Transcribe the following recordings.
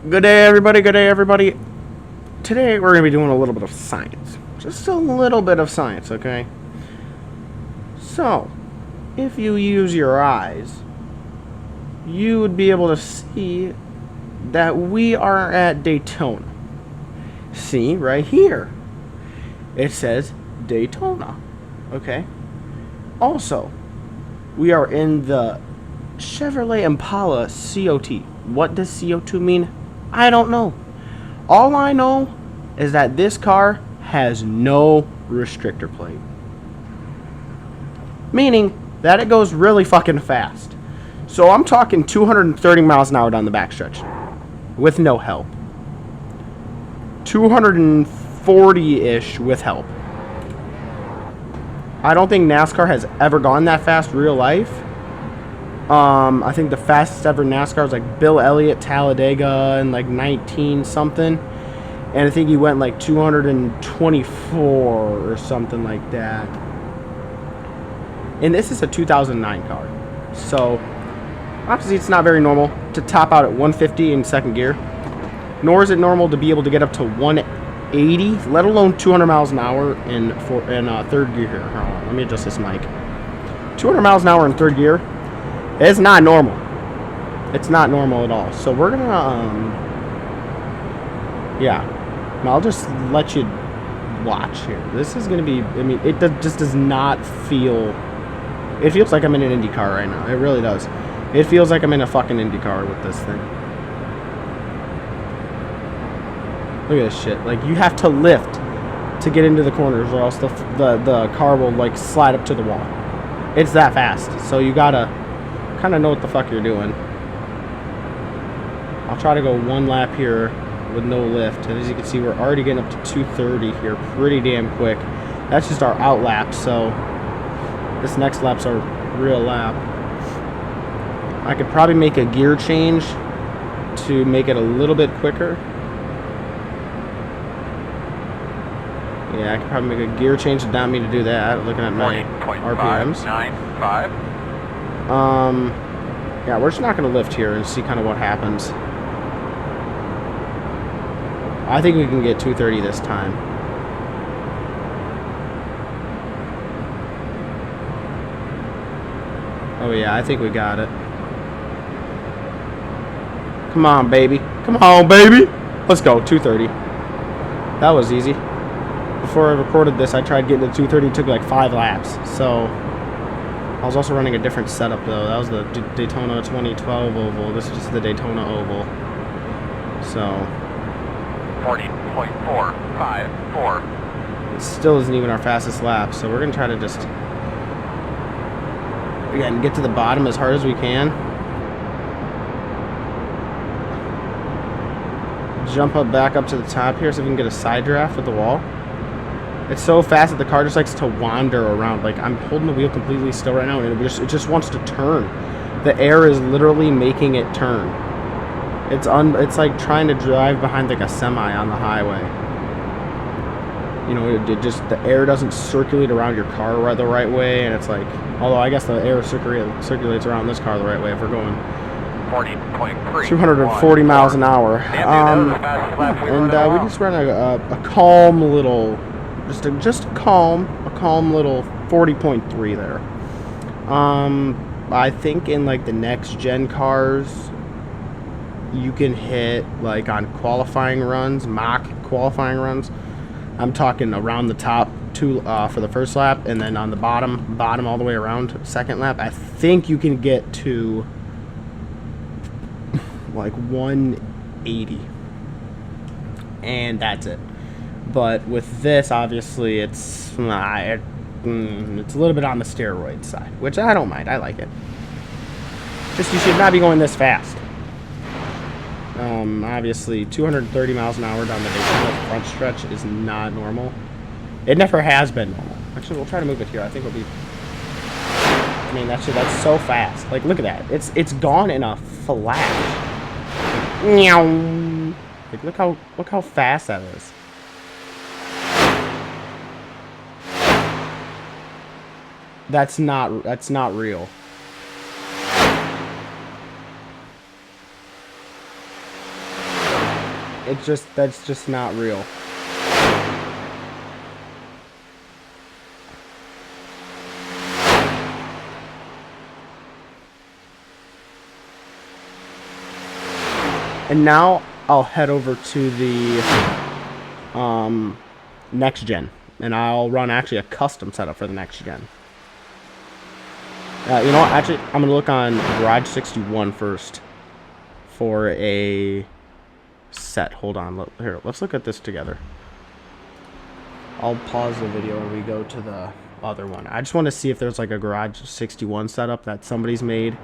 Good day, everybody. Good day, everybody. Today, we're going to be doing a little bit of science. Just a little bit of science, okay? So, if you use your eyes, you would be able to see that we are at Daytona. See, right here. It says Daytona, okay? Also, we are in the Chevrolet Impala COT. What does CO2 mean? I don't know. All I know is that this car has no restrictor plate. Meaning that it goes really fucking fast. So I'm talking 230 miles an hour down the backstretch with no help. 240-ish with help. I don't think NASCAR has ever gone that fast real life. I think the fastest ever NASCAR was like Bill Elliott, Talladega, in like 19 something. And I think he went like 224 or something like that. And this is a 2009 car. So, obviously it's not very normal to top out at 150 in second gear. Nor is it normal to be able to get up to 180, let alone 200 miles an hour in third gear here. Hold on, let me adjust this mic. 200 miles an hour in third gear. It's not normal. It's not normal at all. So we're gonna, yeah. I'll just let you watch here. This is gonna be, I mean, it just does not feel, it feels like I'm in an Indy car right now. It really does. It feels like I'm in a fucking Indy car with this thing. Look at this shit. Like, you have to lift to get into the corners or else the car will, like, slide up to the wall. It's that fast. So you gotta kind of know what the fuck you're doing. I'll try to go one lap here with no lift, and as you can see we're already getting up to 230 here pretty damn quick. That's just our out lap, so this next lap's our real lap. I could probably make a gear change to make it a little bit quicker. Yeah, I could probably make a gear change without me to do that, looking at my RPMs. 595. Yeah, we're just not going to lift here and see kind of what happens. I think we can get 230 this time. Oh yeah, I think we got it. Come on, baby. Come on, baby. Let's go, 230. That was easy. Before I recorded this, I tried getting to 230. It took like 5 laps, so... I was also running a different setup though. That was the Daytona 2012 oval. This is just the Daytona oval. So 40.454. it still isn't even our fastest lap. So we're gonna try to just again get to the bottom as hard as we can. Jump up back up to the top here so we can get a side draft with the wall. It's so fast that the car just likes to wander around. Like, I'm holding the wheel completely still right now, and it just wants to turn. The air is literally making it turn. It's like trying to drive behind like a semi on the highway. You know, the air doesn't circulate around your car the right way, and it's like, although I guess the air circulates around this car the right way if we're going 240 miles an hour. And we just ran a calm little. Just a calm little 40.3 there. I think in like the next gen cars, you can hit like on qualifying runs, mock qualifying runs. I'm talking around the top two for the first lap, and then on the bottom all the way around second lap. I think you can get to like 180, and that's it. But with this, obviously, it's a little bit on the steroid side, which I don't mind. I like it. Just you should not be going this fast. Obviously, 230 miles an hour down the Daytona front stretch is not normal. It never has been normal. Actually, we'll try to move it here. I think we'll be. I mean, that's so fast. Like, look at that. It's gone in a flash. Meow. Like, look how fast that is. That's not real. that's just not real. And now I'll head over to the next gen, and I'll run actually a custom setup for the next gen. You know what? Actually, I'm gonna look on Garage 61 first for a set. Hold on, here. Let's look at this together. I'll pause the video and we go to the other one. I just want to see if there's like a Garage 61 setup that somebody's made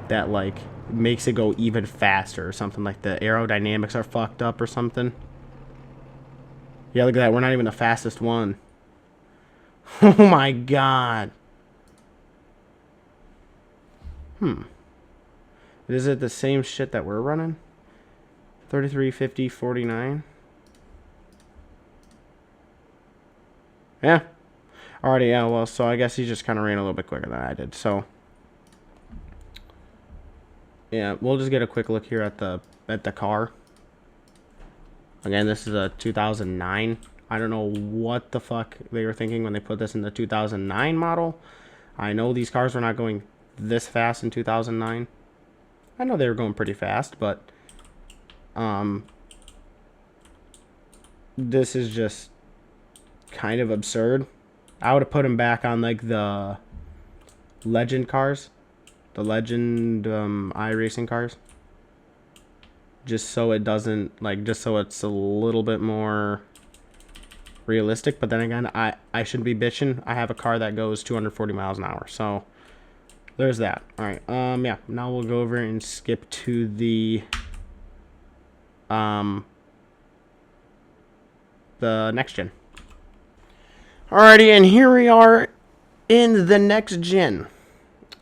that like makes it go even faster or something. Like the aerodynamics are fucked up or something. Yeah, look at that. We're not even the fastest one. Oh my god. Is it the same shit that we're running? 33, 50, 49. Yeah. Alrighty, yeah, well, so I guess he just kind of ran a little bit quicker than I did, so. Yeah, we'll just get a quick look here at the car. Again, this is a 2009. I don't know what the fuck they were thinking when they put this in the 2009 model. I know these cars were not going this fast in 2009. I know they were going pretty fast, but this is just kind of absurd. I would have put him back on like the Legend cars. The Legend iRacing cars, just so it doesn't just so it's a little bit more realistic. But then again, I shouldn't be bitching. I have a car that goes 240 miles an hour, so there's that. All right, yeah. Now we'll go over and skip to the next gen. Alrighty, and here we are in the next gen.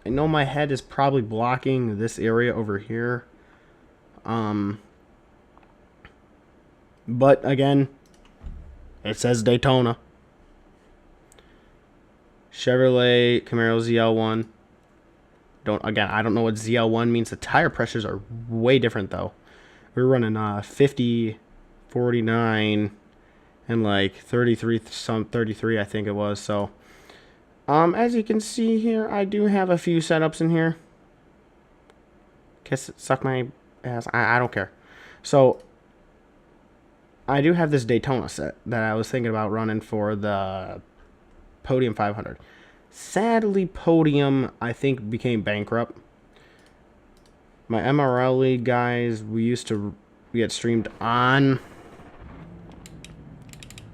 I know my head is probably blocking this area over here. But again, it says Daytona. Chevrolet Camaro ZL1. I don't know what ZL1 means. The tire pressures are way different though. We're running 50, 49, and like 33, some 33 I think it was. So as you can see here, I do have a few setups in here. Kiss it, suck my ass. I don't care. So I do have this Daytona set that I was thinking about running for the Podium 500. Sadly, Podium, I think, became bankrupt. My MRL league guys, we used to get streamed on.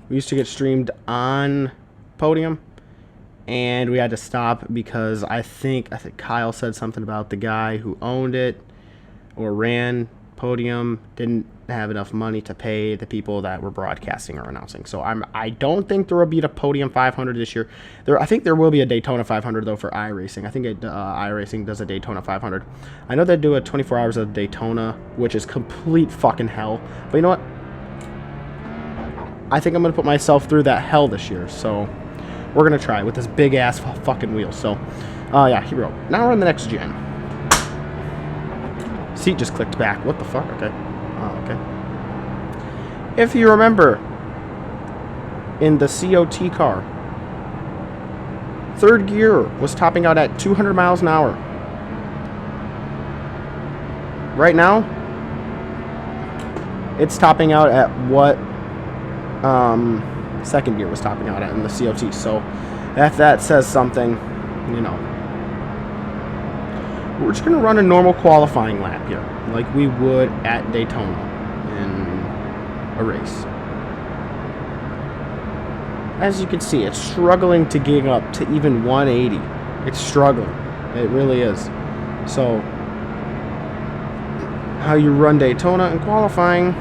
We used to get streamed on Podium. And we had to stop because I think Kyle said something about the guy who owned it or ran Podium didn't have enough money to pay the people that were broadcasting or announcing. So I don't think there will be a Podium 500 this year. I think there will be a Daytona 500 though for iRacing. I think iRacing does a Daytona 500. I know they do a 24 hours of Daytona, which is complete fucking hell. But you know what? I think I'm gonna put myself through that hell this year. So we're going to try with this big-ass fucking wheel. So, yeah, here we go. Now we're on the next gen. Seat just clicked back. What the fuck? Okay. Okay. If you remember, in the COT car, third gear was topping out at 200 miles an hour. Right now, it's topping out at what second gear was topping out at in the COT. So if that says something, you know, we're just going to run a normal qualifying lap here like we would at Daytona in a race. As you can see, it's struggling to get up to even 180. It's struggling. It really is. So how you run Daytona in qualifying,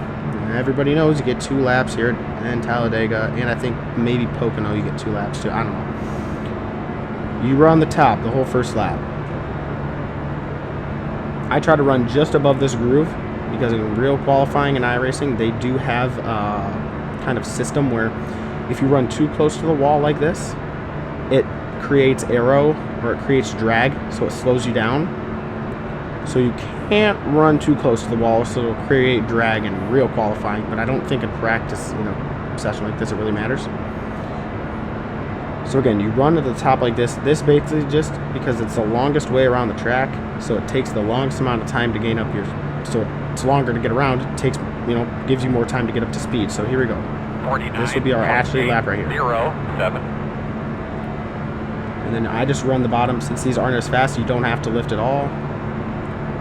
everybody knows you get 2 laps here in Talladega, and I think maybe Pocono you get 2 laps too. I don't know. You run the top the whole first lap. I try to run just above this groove because in real qualifying and iRacing, they do have a kind of system where if you run too close to the wall like this, it creates aero or it creates drag, so it slows you down. So you can't run too close to the wall, so it'll create drag in real qualifying, but I don't think in practice, session like this, it really matters. So again, you run to the top like this. This basically just because it's the longest way around the track, so it takes the longest amount of time to gain up your, so it's longer to get around. It takes, gives you more time to get up to speed. So here we go. 49. This will be our Ashley lap right here. 07. And then I just run the bottom. Since these aren't as fast, you don't have to lift at all.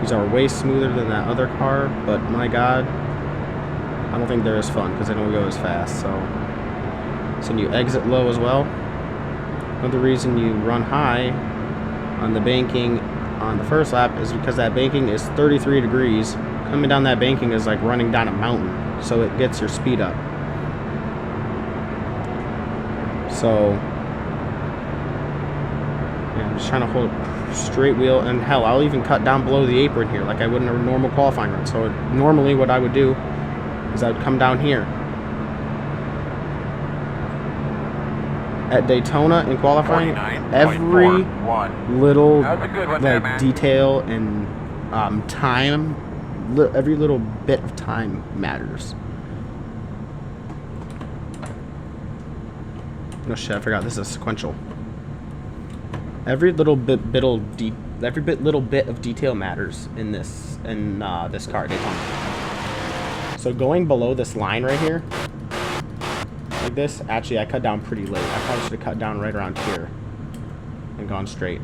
These are way smoother than that other car, but my God, I don't think they're as fun because they don't go as fast. So you exit low as well. Another reason you run high on the banking on the first lap is because that banking is 33 degrees. Coming down that banking is like running down a mountain, so it gets your speed up. So yeah, I'm just trying to hold a straight wheel, and hell, I'll even cut down below the apron here like I would in a normal qualifying run. So normally what I would do is I would come down here. At Daytona in qualifying, every little like detail and time, every little bit of time matters. No shit, I forgot this is sequential. Every little bit of detail matters in this car at Daytona. So going below this line right here, like this, actually I cut down pretty late. I probably should have cut down right around here and gone straight.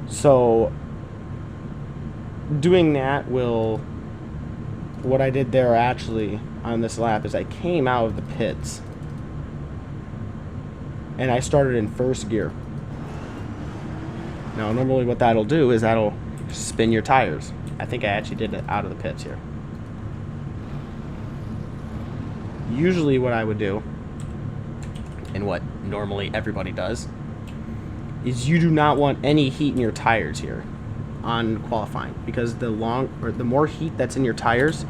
So doing that what I did there actually on this lap is I came out of the pits and I started in first gear. Now normally what that'll do is that'll spin your tires. I think I actually did it out of the pits here. Usually what I would do, and what normally everybody does, is you do not want any heat in your tires here on qualifying, because the more heat that's in your tires,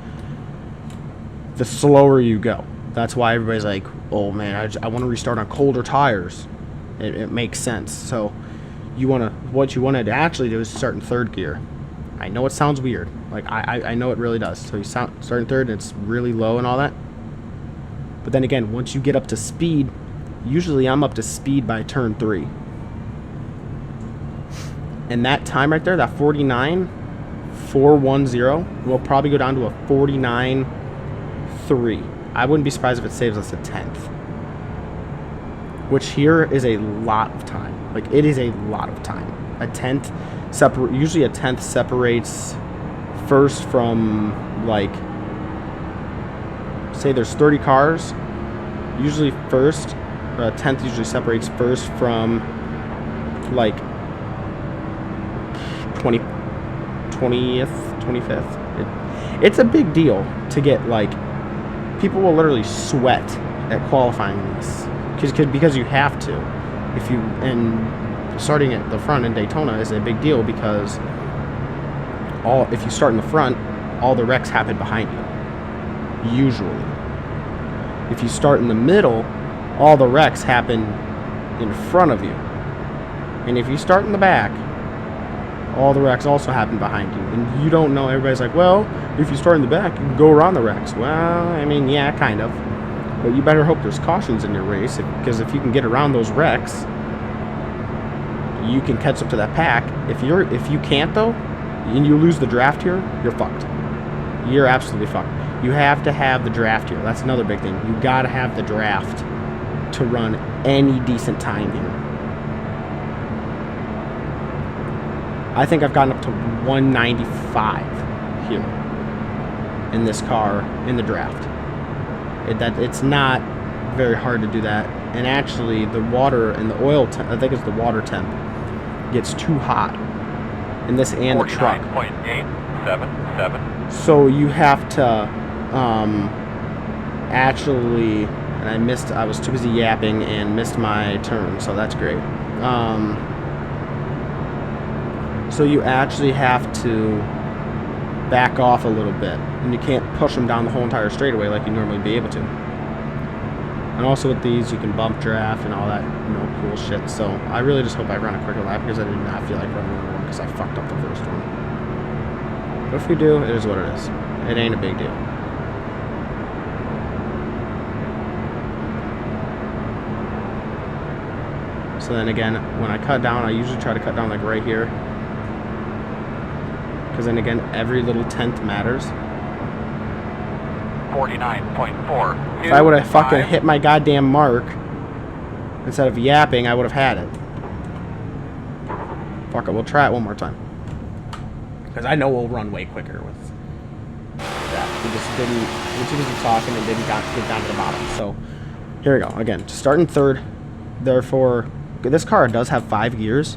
the slower you go. That's why everybody's like, oh man, I want to restart on colder tires. It makes sense. So what you want to actually do is start in third gear. I know it sounds weird, like I know it really does. So you start in third and it's really low and all that. But then again, once you get up to speed, usually I'm up to speed by turn 3. And that time right there, that 49.410, will probably go down to a 49.3. I wouldn't be surprised if it saves us a 10th. Which here is a lot of time. Like, it is a lot of time. A 10th, usually a 10th separates first from, like, say there's 30 cars, usually first, 10th usually separates first from like 20th, 25th. It's a big deal to get, like, people will literally sweat at qualifying this because you have to. And starting at the front in Daytona is a big deal because if you start in the front, all the wrecks happen behind you. Usually. If you start in the middle, all the wrecks happen in front of you. And if you start in the back, all the wrecks also happen behind you. And you don't know, everybody's like, well, if you start in the back, you can go around the wrecks. Well, I mean, yeah, kind of. But you better hope there's cautions in your race, because if you can get around those wrecks, you can catch up to that pack. If you can't though, and you lose the draft here, you're fucked. You're absolutely fucked. You have to have the draft here. That's another big thing. You gotta have the draft to run any decent time here. I think I've gotten up to 195 here in this car in the draft. It's not very hard to do that. And actually, the water and the oil temp, I think it's the water temp, gets too hot in this and the truck. 49.877. So you have to actually, and I was too busy yapping and missed my turn, so that's great. So you actually have to back off a little bit, and you can't push them down the whole entire straightaway like you normally be able to. And also with these, you can bump draft and all that, cool shit. So I really just hope I run a quicker lap, because I did not feel like running another one because I fucked up the first one. But if we do, it is what it is. It ain't a big deal. So then again, when I cut down, I usually try to cut down like right here. Because then again, every little tenth matters. 49.4. If I would have fucking hit my goddamn mark, instead of yapping, I would have had it. Fuck it, we'll try it one more time. Because I know we'll run way quicker with that. We just didn't, we're too busy talking and didn't get down to the bottom. So, here we go. Again, starting third. Therefore, this car does have 5 gears.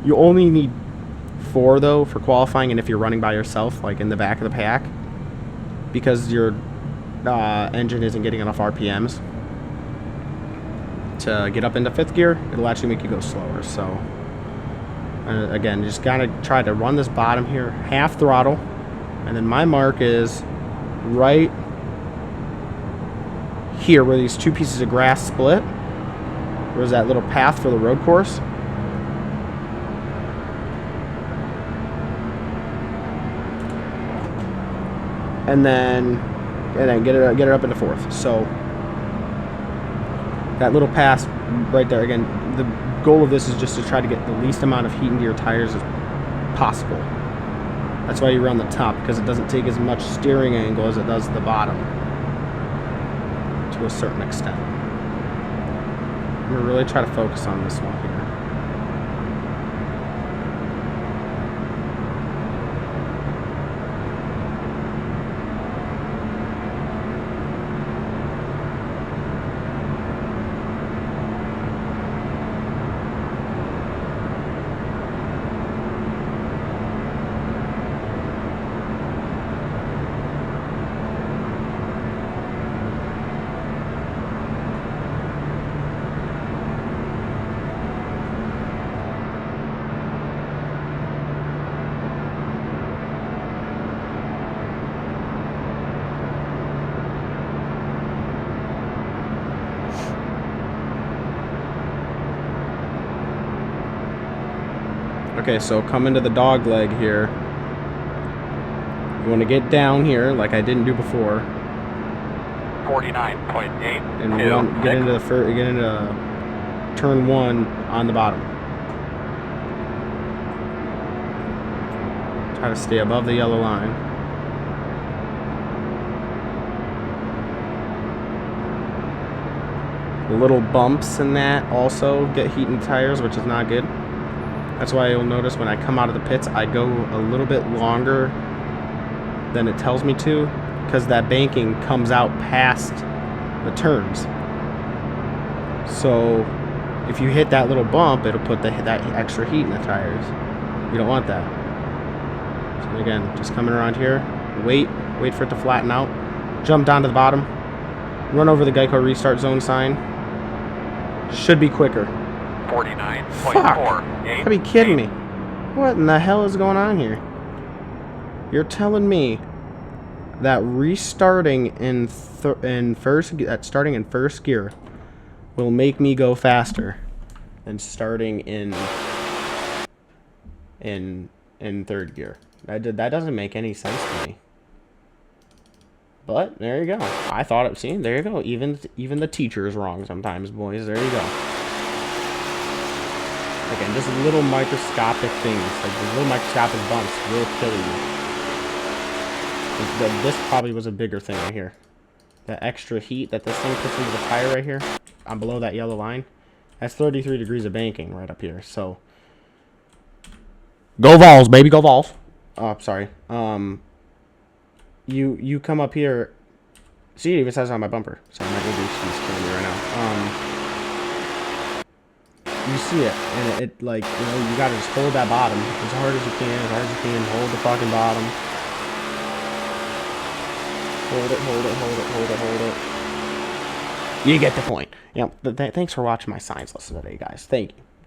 You only need 4, though, for qualifying, and if you're running by yourself, like in the back of the pack, because your engine isn't getting enough RPMs to get up into 5th gear, it'll actually make you go slower. So, again, just gotta try to run this bottom here, half throttle, and then my mark is right here where these 2 pieces of grass split. There's that little path for the road course. And then get it up into 4th. So that little pass right there. Again, the goal of this is just to try to get the least amount of heat into your tires as possible. That's why you run the top, because it doesn't take as much steering angle as it does the bottom to a certain extent. I'm gonna really try to focus on this one here. Okay, so coming to the dog leg here. You want to get down here like I didn't do before. 49.8. And get into turn 1 on the bottom. Try to stay above the yellow line. Little bumps in that also get heat in the tires, which is not good. That's why you'll notice when I come out of the pits, I go a little bit longer than it tells me to, because that banking comes out past the turns. So if you hit that little bump, it'll put that extra heat in the tires. You don't want that. So again, just coming around here, wait for it to flatten out, jump down to the bottom, run over the Geico restart zone sign. Should be quicker. 49.4. Fuck! You gotta be kidding me. What in the hell is going on here? You're telling me that restarting in first gear will make me go faster than starting in 3rd gear. That doesn't make any sense to me. But there you go. I thought it. See, there you go. Even the teacher is wrong sometimes, boys. There you go. Again, just little microscopic things, like the little microscopic bumps, will kill you. This probably was a bigger thing right here. The extra heat that this thing puts into the tire right here, on below that yellow line, that's 33 degrees of banking right up here. So, go Vols, baby, go Vols. Oh, sorry. You come up here. See, it even says on my bumper. Sorry, my ADHD is killing me right now. You see it, and it like, you know, you gotta just hold that bottom as hard as you can, hold the fucking bottom. Hold it. You get the point. Thanks for watching my science lesson today, guys. Thank you.